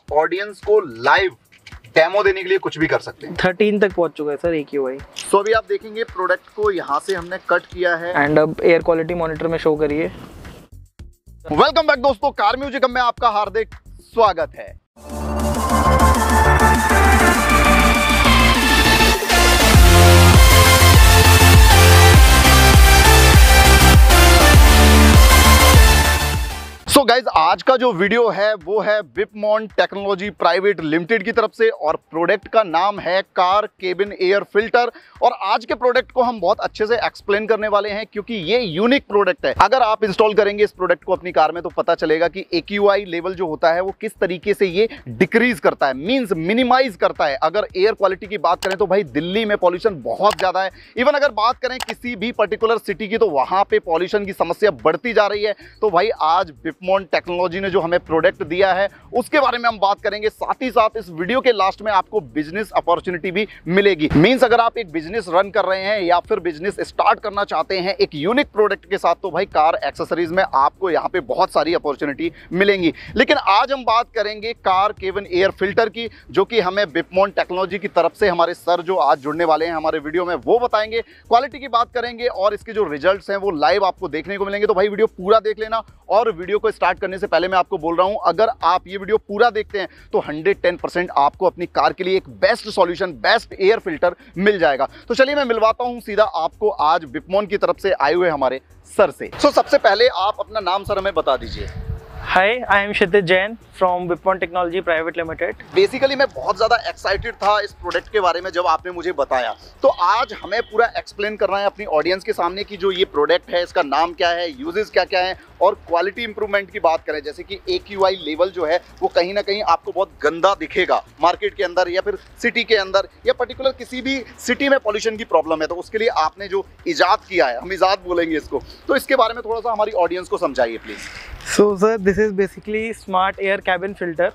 Audience को live demo देने के लिए कुछ भी कर सकते हैं। 13 तक पहुंच चुका है सर AQI। तो अभी आप देखेंगे प्रोडक्ट को यहाँ से हमने कट किया है एंड अब एयर क्वालिटी मॉनिटर में शो करिए। वेलकम बैक दोस्तों, कार म्यूजिक में आपका हार्दिक स्वागत है। सो गाइज, आज का जो वीडियो है वो है विपमॉन टेक्नोलॉजी प्राइवेट लिमिटेड की तरफ से और प्रोडक्ट का नाम है कार केबिन एयर फिल्टर। और आज के प्रोडक्ट को हम बहुत अच्छे से एक्सप्लेन करने वाले हैं क्योंकि ये यूनिक प्रोडक्ट है। अगर आप इंस्टॉल करेंगे इस प्रोडक्ट को अपनी कार में तो पता चलेगा कि AQI लेवल जो होता है वो किस तरीके से ये डिक्रीज करता है, मींस मिनिमाइज करता है। अगर एयर क्वालिटी की बात करें तो भाई दिल्ली में पॉल्यूशन बहुत ज्यादा है। इवन अगर बात करें किसी भी पर्टिकुलर सिटी की तो वहां पे पॉल्यूशन की समस्या बढ़ती जा रही है। तो भाई आज विपमॉन टेक्नोलॉजी ने जो हमें प्रोडक्ट दिया है उसके बारे में हम बात करेंगे। साथ ही साथ इस वीडियो के लास्ट में आपको बिजनेस अपॉर्चुनिटी भी मिलेगी। मींस अगर आप एक बिजनेस रन कर रहे हैं या फिर बिजनेस स्टार्ट करना चाहते हैं एक यूनिक प्रोडक्ट के साथ तो भाई कार एक्सेसरीज में आपको यहाँ पे बहुत सारी अपॉर्चुनिटी मिलेंगी। लेकिन आज हम बात करेंगे कार केबिन एयर फिल्टर की, जो कि हमें विपमॉन टेक्नोलॉजी की तरफ से हमारे सर जो आज जुड़ने वाले हैं हमारे वीडियो में वो बताएंगे। क्वालिटी की बात करेंगे और इसके जो रिजल्ट्स हैं वो लाइव आपको देखने को मिलेंगे। तो भाई वीडियो पूरा देख लेना। और वीडियो को स्टार्ट करने से पहले मैं आपको बोल रहा हूं, अगर आप ये वीडियो पूरा देखते हैं तो 110% आपको अपनी कार के लिए एक best solution, best air filter मिल जाएगा। तो चलिए मैं मिलवाता हूं सीधा आपको आज विपमॉन की तरफ से आए हुए हमारे सर से। सबसे पहले आप अपना नाम सर हमें बता दीजिए। Hi, I am Kshitij Jain from Vippon Technology Private Limited। Basically मैं बहुत ज़्यादा एक्साइटेड था इस प्रोडक्ट के बारे में जब आपने मुझे बताया। तो आज हमें पूरा एक्सप्लेन करना है अपनी ऑडियंस के सामने कि जो ये प्रोडक्ट है इसका नाम क्या है, यूजेस क्या क्या है और क्वालिटी इंप्रूवमेंट की बात करें जैसे कि AQI लेवल जो है वो कहीं ना कहीं आपको बहुत गंदा दिखेगा मार्केट के अंदर या फिर सिटी के अंदर या पर्टिकुलर किसी भी सिटी में पॉल्यूशन की प्रॉब्लम है। तो उसके लिए आपने जो इजाद किया है, हम इजाद बोलेंगे इसको, तो इसके बारे में थोड़ा सा हमारी ऑडियंस को समझाइए please. So sir, this is basically smart air cabin filter।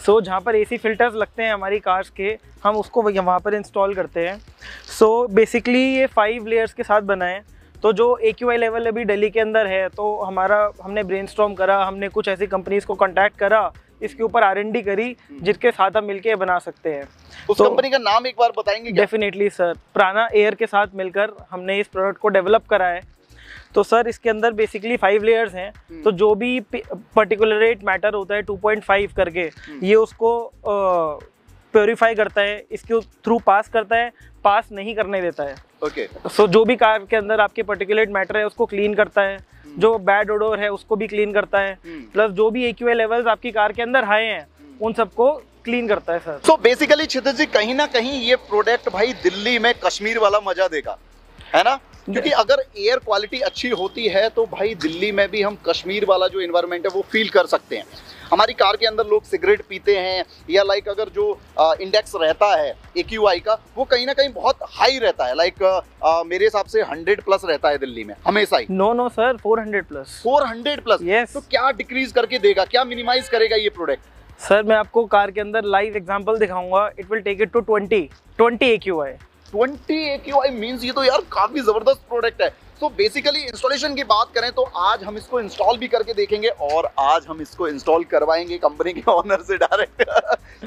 So जहाँ पर AC फिल्टर्स लगते हैं हमारी कार्स के, हम उसको वहाँ पर इंस्टॉल करते हैं। So basically ये 5 लेयर्स के साथ बना है। तो जो AQI लेवल अभी दिल्ली के अंदर है तो हमने ब्रेनस्टॉर्म करा, हमने कुछ ऐसी कंपनीज को कांटेक्ट करा, इसके ऊपर R&D करी जिसके साथ हम मिलके बना सकते हैं। उस कंपनी का नाम एक बार बताएंगे क्या? डेफिनेटली सर, प्राणा एयर के साथ मिलकर हमने इस प्रोडक्ट को डेवलप करा है। तो सर इसके अंदर बेसिकली 5 लेयर्स हैं। तो जो भी पर्टिकुलरेट मैटर होता है 2.5 करके ये उसको प्योरीफाई करता है, इसके थ्रू पास करता है, पास नहीं करने देता है। ओके। सो जो भी कार के अंदर आपके पर्टिकुलेट मैटर है उसको क्लीन करता है, जो बैड ओडोर है उसको भी क्लीन करता है, प्लस जो भी AQI लेवल्स आपकी कार के अंदर हाई हैं उन सबको क्लीन करता है सर। सो बेसिकली क्षितिज जी, कहीं ना कहीं ये प्रोडक्ट भाई दिल्ली में कश्मीर वाला मजा देगा, है ना? क्योंकि अगर एयर क्वालिटी अच्छी होती है तो भाई दिल्ली में भी हम कश्मीर वाला जो एनवायरनमेंट है वो फील कर सकते हैं। हमारी कार के अंदर लोग सिगरेट पीते हैं या लाइक अगर जो इंडेक्स रहता है AQI का वो कहीं ना कहीं बहुत हाई रहता है। लाइक मेरे हिसाब से 100+ रहता है दिल्ली में हमेशा ही। No sir, 400+। 400+? यस। तो क्या डिक्रीज करके देगा, क्या मिनिमाइज करेगा ये प्रोडक्ट? सर मैं आपको कार के अंदर लाइव एग्जांपल दिखाऊंगा। It will take it to 20 AQI। 20 AQI means ये तो यार काफी जबरदस्त प्रोडक्ट है। तो बेसिकली इंस्टॉलेशन की बात करें तो आज हम इसको इंस्टॉल भी करके देखेंगे और आज हम इसको इंस्टॉल करवाएंगे कंपनी के ओनर से डायरेक्ट।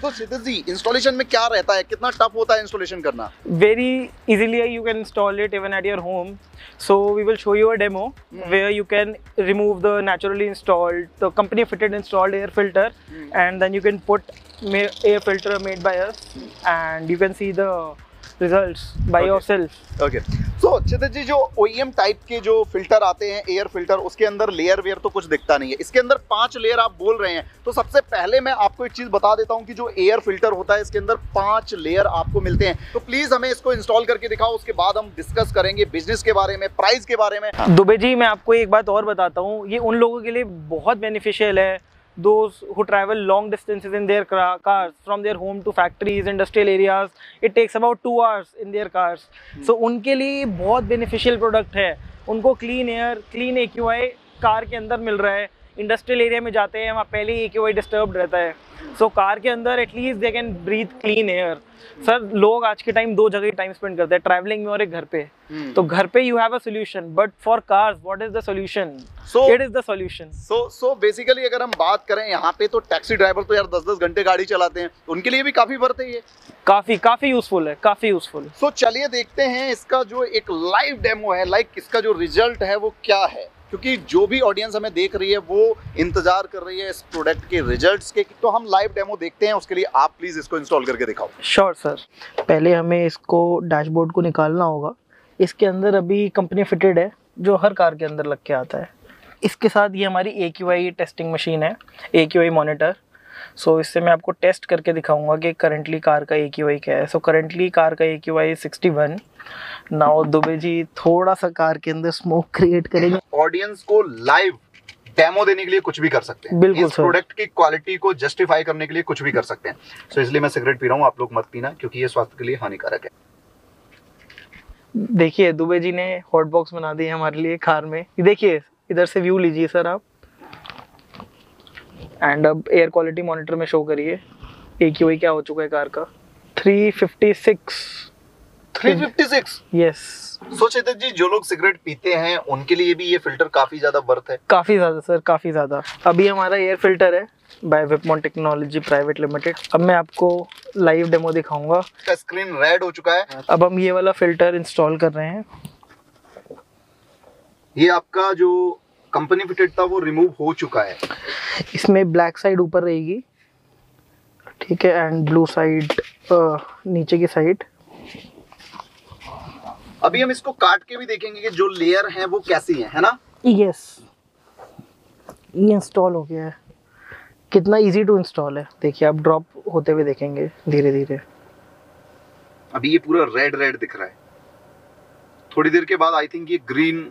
तो क्षितिज जी, इंस्टॉलेशन में क्या रहता है, कितना टफ होता है इंस्टॉलेशन करना? Very easily you can install it even at your home. So we will show you a demo where you can remove the naturally installed, the company fitted installed air filter and then you can put air filter made by us and you can see the results by yourself। Okay. So Kshitij ji, जो OEM type के जो filter आते हैं air filter, उसके अंदर layer where तो कुछ दिखता नहीं है। इसके अंदर 5 लेयर आप बोल रहे हैं। तो सबसे पहले मैं आपको एक चीज बता देता हूं कि जो एयर फिल्टर होता है इसके अंदर 5 लेयर आपको मिलते हैं। तो प्लीज हमें इसको इंस्टॉल करके दिखाओ, उसके बाद हम डिस्कस करेंगे बिजनेस के बारे में, प्राइस के बारे में। दुबे जी मैं आपको एक बात और बताता हूँ, ये उन लोगों के लिए बहुत बेनिफिशियल है those who travel long distances in their cars from their home to factories, industrial areas. It takes about 2 hours in their cars। So उनके लिए बहुत beneficial product है। उनको clean air, clean AQI car के अंदर मिल रहा है। इंडस्ट्रियल एरिया में जाते हैं, वहाँ पहले ही AQI डिस्टर्ब रहता है। सो कार के अंदर at least they can breathe clean air. Sir लोग आज के टाइम 2 जगह टाइम स्पेंड करते हैं, ट्रैवलिंग में और एक घर पे। तो घर पे you have a solution, but for cars what is the solution? It is the solution. So basically अगर हम बात करें यहाँ पे, तो टैक्सी ड्राइवर तो यार 10-10 घंटे गाड़ी चलाते हैं, उनके लिए भी काफी वर्थ है ये। काफी यूजफुल है, काफी यूजफुल। सो चलिए देखते हैं इसका जो एक लाइव डेमो है, लाइक इसका जो रिजल्ट है वो क्या है, क्योंकि जो भी ऑडियंस हमें देख रही है वो इंतजार कर रही है इस प्रोडक्ट के रिजल्ट्स के। तो हम लाइव डेमो देखते हैं, उसके लिए आप प्लीज इसको इंस्टॉल करके दिखाओ। Sure sir. पहले हमें इसको डैशबोर्ड को निकालना होगा। इसके अंदर अभी कंपनी फिटेड है, जो हर कार के अंदर लग के आता है। इसके साथ ये हमारी AQI टेस्टिंग मशीन है, AQI मॉनिटर। सो इससे मैं आपको टेस्ट करके दिखाऊंगा कि करंटली कार का AQI क्या है। सो करंटली कार का AQI 61। नाउ दुबे जी थोड़ा सा कार के अंदर स्मोक क्रिएट करेंगे। ऑडियंस को लाइव डेमो देने के लिए कुछ भी कर सकते हैं, बिल्कुल इस प्रोडक्ट की क्वालिटी को जस्टिफाई करने के लिए कुछ भी कर सकते हैं। सो इसलिए मैं सिगरेट पी रहा हूँ, आप लोग मत पीना, क्योंकि ये स्वास्थ्य के लिए हानिकारक है। देखिए दुबे जी ने हॉट बॉक्स बना दी है हमारे लिए कार में। देखिए इधर से व्यू लीजिए सर आप, एंड अब एयर क्वालिटी मॉनिटर में शो करिए AQI क्या हो चुका है कार का। 356। यस। सो चेतक जी, जो लोग सिगरेट पीते हैं उनके लिए भी ये फिल्टर काफी ज्यादा वर्थ है। काफी ज्यादा सर, काफी ज्यादा। अभी हमारा एयर फिल्टर है बाय विपमॉन्ट टेक्नोलॉजी प्राइवेट लिमिटेड। अब मैं आपको लाइव डेमो दिखाऊंगा। स्क्रीन रेड हो चुका है। अब हम ये वाला फिल्टर इंस्टॉल कर रहे हैं। ये आपका जो कंपनी फिटेड था वो रिमूव हो चुका है। इसमें ब्लैक साइड ऊपर रहेगी, ठीक है, एंड ब्लू साइड नीचे की साइड। अभी हम इसको काट के भी देखेंगे कि जो लेयर है वो कैसी है ना? यस, ये इंस्टॉल हो गया है। कितना इजी टू इंस्टॉल है, देखिए आप ड्रॉप होते हुए देखेंगे धीरे धीरे। अभी ये पूरा रेड रेड दिख रहा है, थोड़ी देर के बाद आई थिंक ये ग्रीन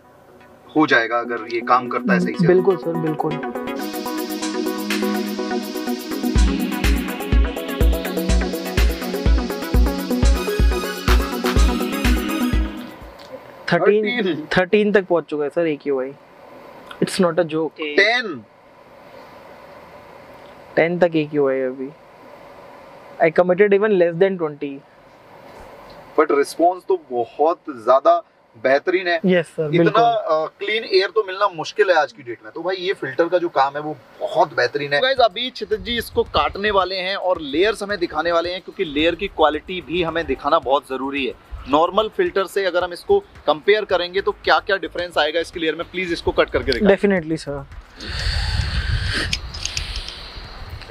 हो जाएगा अगर ये काम करता है सही से। बिल्कुल सर, बिल्कुल। थर्टीन तक पहुंच चुका है sir AQI। It's not a joke. 10 तक AQI है अभी। आई committed even less than 20। But response तो बहुत ज्यादा बेहतरीन है। यस सर, इतना क्लीन एयर तो मिलना मुश्किल है आज की डेट में। तो भाई ये फिल्टर का जो काम है वो बहुत बेहतरीन है। गाइस अभी क्षितिज जी इसको काटने वाले हैं और लेयर्स हमें दिखाने वाले हैं, क्योंकि लेयर की क्वालिटी भी हमें दिखाना बहुत जरूरी है। नॉर्मल फिल्टर से अगर हम इसको कंपेयर करेंगे तो क्या क्या डिफरेंस आएगा इसके लेयर में, प्लीज इसको कट करके दिखाएं। Definitely sir.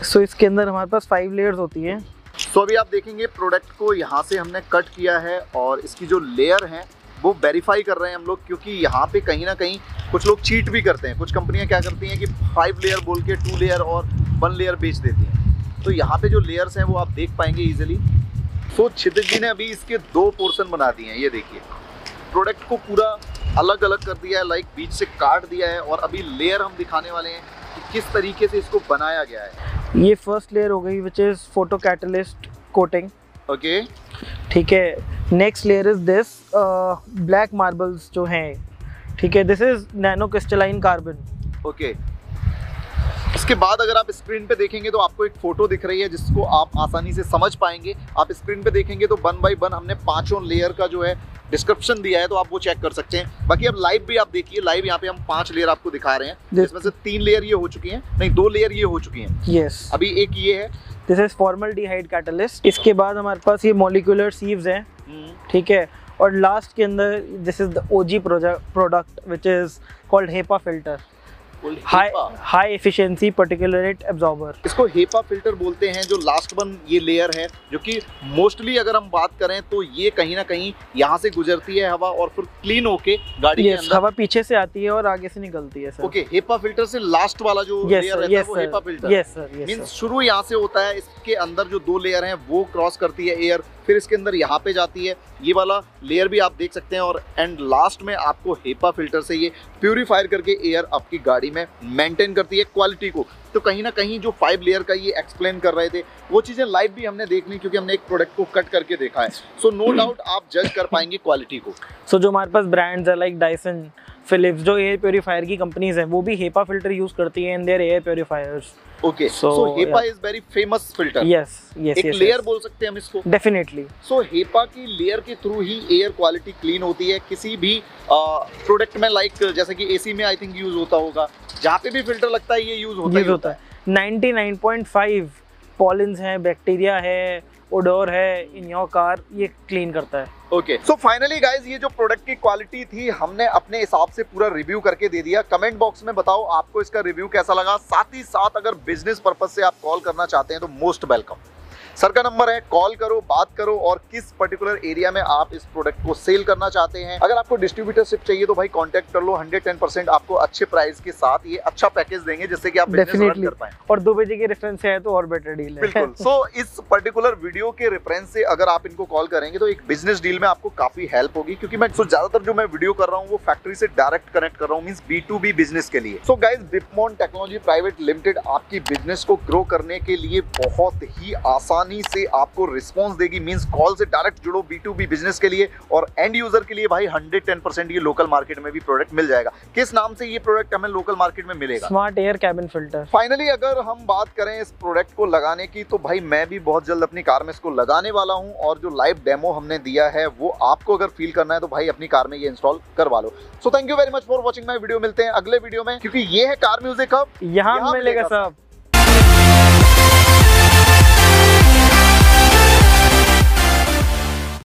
सो इसके अंदर हमारे पास 5 लेयर्स होती हैं। सो अभी आप देखेंगे प्रोडक्ट को यहाँ से हमने कट किया है और इसकी जो लेयर है वो वेरीफाई कर रहे हैं हम लोग, क्योंकि यहाँ पे कहीं ना कहीं कुछ लोग चीट भी करते हैं। कुछ कंपनियां क्या करती हैं कि 5 लेयर बोल के 2 लेयर और 1 लेयर बेच देती हैं। तो यहाँ पे जो लेयर्स हैं वो आप देख पाएंगे इजीली। सो क्षितिज जी ने अभी इसके 2 पोर्शन बना दिए हैं। ये देखिए प्रोडक्ट को पूरा अलग अलग कर दिया है, लाइक बीच से काट दिया है, और अभी लेयर हम दिखाने वाले हैं कि किस तरीके से इसको बनाया गया है। ये फर्स्ट लेयर हो गई which is photo catalyst coating. Okay, ठीक है। Next layer is this black marbles जो हैं, ठीक है, this is nano crystalline carbon. Okay, इसके बाद अगर आप स्क्रीन पे देखेंगे तो आपको एक फोटो दिख रही है जिसको आप आसानी से समझ पाएंगे। आप स्क्रीन पे देखेंगे तो 1 बाय 1 हमने 5 लेयर का जो है डिस्क्रिप्शन दिया है, तो आप वो चेक कर सकते हैं। बाकी अब लाइव भी आप देखिए, लाइव यहाँ पे हम 5 लेयर आपको दिखा रहे हैं, जिसमें से 3 लेयर ये हो चुकी हैं, नहीं 2 लेयर ये हो चुकी हैं। यस, अभी एक ये है, दिस इज फॉर्मल्डिहाइड कैटलिस्ट। इसके बाद हमारे पास ये मॉलिक्यूलर सीव्स हैं, ठीक है, और लास्ट के अंदर this is the OG product which is called HEPA filter, high efficiency particulate absorber. इसको हेपा फिल्टर बोलते हैं। जो लास्ट वन ये लेयर है, जो कि मोस्टली अगर हम बात करें तो ये कहीं ना कहीं यहाँ से गुजरती है हवा और फिर क्लीन होके गाड़ी के अंदर हवा पीछे से आती है और आगे से निकलती है सर। ओके, हेपा फिल्टर से लास्ट वाला जो लेयर रहता है वो HEPA filter. Yes sir, means शुरू यहाँ से होता है, इसके अंदर जो 2 लेयर हैं वो क्रॉस करती है एयर, फिर इसके अंदर यहाँ पे जाती है, ये वाला लेयर भी आप देख सकते हैं, और एंड लास्ट में आपको हेपा फिल्टर से ये प्यूरीफायर करके एयर आपकी गाड़ी में मेंटेन करती है क्वालिटी को। तो कहीं ना कहीं जो 5 लेयर का ये एक्सप्लेन कर रहे थे वो चीज़ें लाइव भी हमने देख ली, क्योंकि हमने एक प्रोडक्ट को कट करके देखा है। सो नो डाउट आप जज कर पाएंगे क्वालिटी को। सो जो हमारे पास ब्रांड्स है लाइक डायसन, फिलिप्स, जो एयर प्योरीफायर की कंपनीज हैं, वो भी हेपा फिल्टर यूज करती हैं in their air purifiers. Okay, so HEPA is very famous filter. Yes yes, एक लेयर बोल सकते हैं हम इसको। डेफिनेटली। सो हेपा की लेयर के थ्रू ही एयर क्वालिटी क्लीन होती है किसी भी प्रोडक्ट में, लाइक जैसे कि एसी में आई थिंक यूज होता होगा, जहाँ पे भी फिल्टर लगता है ये यूज होता है। 99.5 पॉलिन्स हैं, बैक्टीरिया है, ओडोर है इन योर कार, ये क्लीन करता है। ओके, सो फाइनली गाइज, ये जो प्रोडक्ट की क्वालिटी थी हमने अपने हिसाब से पूरा रिव्यू करके दे दिया। कमेंट बॉक्स में बताओ आपको इसका रिव्यू कैसा लगा। साथ ही साथ अगर बिजनेस पर्पज से आप कॉल करना चाहते हैं तो मोस्ट वेलकम। सर का नंबर है, कॉल करो, बात करो, और किस पर्टिकुलर एरिया में आप इस प्रोडक्ट को सेल करना चाहते हैं। अगर आपको डिस्ट्रीब्यूटरशिप चाहिए तो भाई कांटेक्ट कर लो। 110% आपको अच्छे प्राइस के साथ ये अच्छा पैकेज देंगे जिससे कि आप बिजनेस रन कर पाएं। और 2 बजे के रेफरेंस से है तो और बेटर डील है। बिल्कुल। सो इस पर्टिकुलर वीडियो के रेफरेंस से अगर आप इनको कॉल करेंगे तो एक बिजनेस डील में आपको काफी हेल्प होगी, क्योंकि मैं ज्यादातर जो मैं वीडियो कर रहा हूँ वो फैक्ट्री से डायरेक्ट कनेक्ट कर रहा हूँ, मींस B2B बिजनेस के लिए। So guys, Vipmon technology private limited आपकी बिजनेस को ग्रो करने के लिए बहुत ही आसानी से आपको रिस्पॉन्स देगी। मींस कॉल से डायरेक्ट जुड़ो B2B बिजनेस के लिए, और एंड यूजर के लिए भाई 110% ये लोकल मार्केट में भी प्रोडक्ट मिल जाएगा। किस नाम से ये प्रोडक्ट हमें लोकल मार्केट में मिलेगा? Smart air cabin filter. Finally अगर हम बात करें इस प्रोडक्ट को लगाने की, तो भाई मैं भी बहुत जल्द अपनी कार में इसको लगाने वाला हूं, और जो लाइव डेमो हमने दिया है वो आपको अगर फील करना है तो भाई अपनी कार में ये इंस्टॉल करवा लो। So thank you very much for watching my video. मिलते हैं अगले वीडियो में, क्योंकि ये है कार म्यूजिक हब, यहाँ मिलेगा सब।